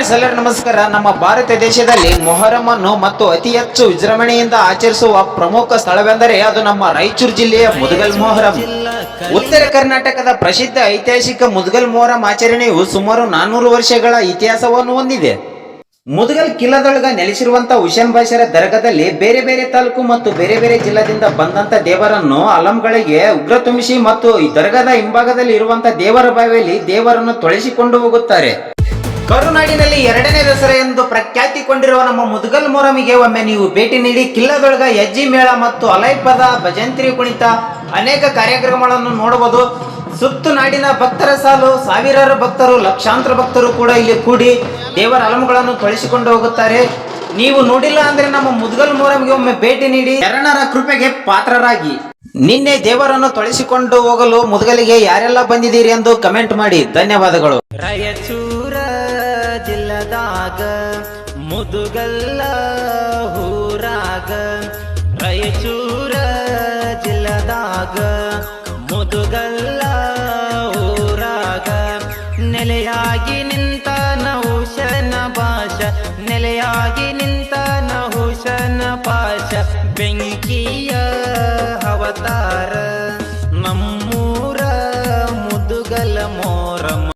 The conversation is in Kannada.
ಫ್ರೆಂಡ್ಸ್, ಎಲ್ಲರೂ ನಮಸ್ಕಾರ. ನಮ್ಮ ಭಾರತ ದೇಶದಲ್ಲಿ ಮೊಹರಂ ಅನ್ನು ಮತ್ತು ಅತಿ ಹೆಚ್ಚು ವಿಜೃಂಭಣೆಯಿಂದ ಆಚರಿಸುವ ಪ್ರಮುಖ ಸ್ಥಳವೆಂದರೆ ಅದು ನಮ್ಮ ರಾಯಚೂರು ಜಿಲ್ಲೆಯ ಮುದಗಲ್ ಮೊಹರಂ. ಉತ್ತರ ಕರ್ನಾಟಕದ ಪ್ರಸಿದ್ಧ ಐತಿಹಾಸಿಕ ಮುದಗಲ್ ಮೊಹರಂ ಆಚರಣೆಯು ಸುಮಾರು 400 ವರ್ಷಗಳ ಇತಿಹಾಸವನ್ನು ಹೊಂದಿದೆ. ಮುದಗಲ್ ಕಿಲ್ಲದೊಳಗ ನೆಲೆಸಿರುವಂತಹ ಹುಸೇನ್ ಬಾಷರ ದರ್ಗಾದಲ್ಲಿ ಬೇರೆ ಬೇರೆ ತಾಲೂಕು ಮತ್ತು ಬೇರೆ ಬೇರೆ ಜಿಲ್ಲೆದಿಂದ ಬಂದಂತ ದೇವರನ್ನು ಅಲಂಗಳಿಗೆ ಉಗ್ರ ತುಂಬಿಸಿ ಮತ್ತು ಈ ದರ್ಗಾದ ಹಿಂಭಾಗದಲ್ಲಿ ಇರುವಂತಹ ದೇವರ ಬಾವಿಯಲ್ಲಿ ದೇವರನ್ನು ತೊಳೆಸಿಕೊಂಡು ಹೋಗುತ್ತಾರೆ. ಕರುನಾಡಿನಲ್ಲಿ 2ನೇ ದಸರಾ ಎಂದು ಪ್ರಖ್ಯಾತಿಕೊಂಡಿರುವ ನಮ್ಮ ಮುದಗಲ್ ಮೊಹರಂಗೆ ಒಮ್ಮೆ ನೀವು ಭೇಟಿ ನೀಡಿ ಕಿಲ್ಲದೊಳಗ ಹೆಜ್ಜಿ ಮೇಳ ಮತ್ತು ಅಲೈಪದ ಭಜಂತ್ರಿ ಕುಣಿತ ಅನೇಕ ಕಾರ್ಯಕ್ರಮಗಳನ್ನು ನೋಡಬಹುದು. ಸುತ್ತು ನಾಡಿನ ಭಕ್ತರ ಸಾಲು, ಸಾವಿರಾರು ಭಕ್ತರು, ಲಕ್ಷಾಂತರ ಭಕ್ತರು ಕೂಡ ಇಲ್ಲಿ ಕೂಡಿ ದೇವರ ಅಲಂಗಳನ್ನು ತೊಳೆಸಿಕೊಂಡು ಹೋಗುತ್ತಾರೆ. ನೀವು ನೋಡಿಲ್ಲ ಅಂದ್ರೆ ನಮ್ಮ ಮುದಗಲ್ ಮೊಹರಂಗೆ ಒಮ್ಮೆ ಭೇಟಿ ನೀಡಿ ಶರಣರ ಕೃಪೆಗೆ ಪಾತ್ರರಾಗಿ. ನಿನ್ನೆ ದೇವರನ್ನು ತೊಳೆಸಿಕೊಂಡು ಹೋಗಲು ಮುದಗಲಿಗೆ ಯಾರೆಲ್ಲ ಬಂದಿದ್ದೀರಿ ಎಂದು ಕಮೆಂಟ್ ಮಾಡಿ. ಧನ್ಯವಾದಗಳು. ರಾಯಚೂರ ಜಿಲ್ಲದಾಗ ಮುದುಗಲ್ಲ ಊರಾಗ, ರಾಯಚೂರ ಜಿಲ್ಲದಾಗ ಮುದುಗಲ್ಲ ಊರಾಗ ನೆಲೆಯಾಗಿ ನಿಂತ ನಹುಶನ ಭಾಷ, ನೆಲೆಯಾಗಿ ನಿಂತ ನಹುಶನ ಭಾಷ ಬೆಂಕಿಯ